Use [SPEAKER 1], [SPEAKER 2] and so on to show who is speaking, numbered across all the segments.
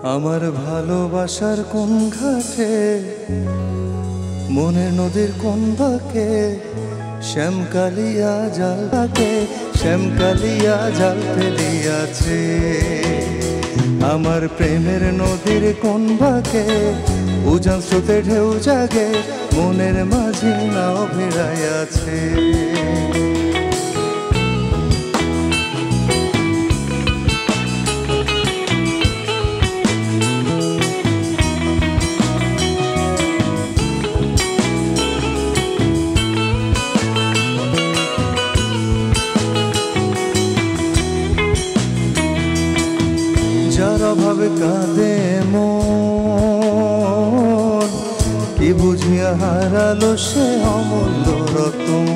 [SPEAKER 1] আমার ভালোবাসার কোন ঘাটে, মনের নদীর কোন বাঁকে, শ্যামকালিয়া জালটাকে শ্যামকালিয়া জাল ফেলিয়াছে। আমার প্রেমের নদীর কোন বাঁকে উজান স্রোতে ঢেউ জাগে, মনের মাঝে নাও ভিড়াইয়াছে। যার অভাবে কাঁদে মন, কি বুঝিয়া হারালো সে অমূল্য রতন।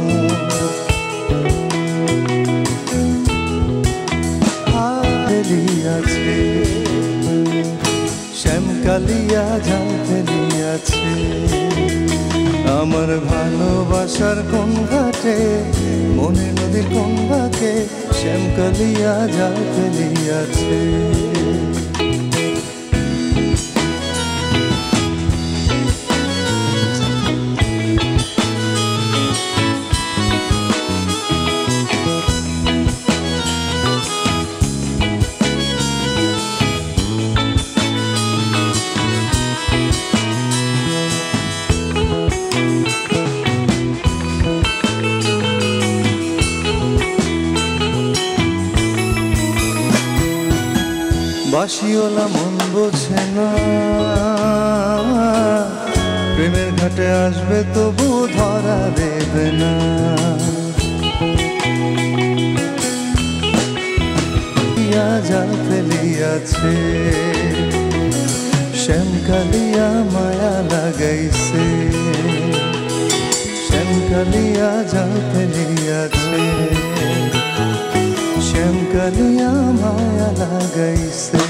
[SPEAKER 1] ফেলিয়াছে শ্যামকালিয়া জাল ফেলিয়াছে। আমার ভালোবাসার কোন ঘাটে, মনের নদীর কোন বাঁকে, শ্যামকালিয়া জাল ফেলিয়াছে। বাঁশিওয়ালা মন বোঝে না, প্রেমের ঘাটে আসবে তবু ধরা দেবে না। জাল ফেলিয়াছে শ্যামকালিয়া মায়া লাগাইছে, শ্যামকালিয়া জাল ফেলিয়াছে, শ্যামকালিয়া মায়া লাগাইছে।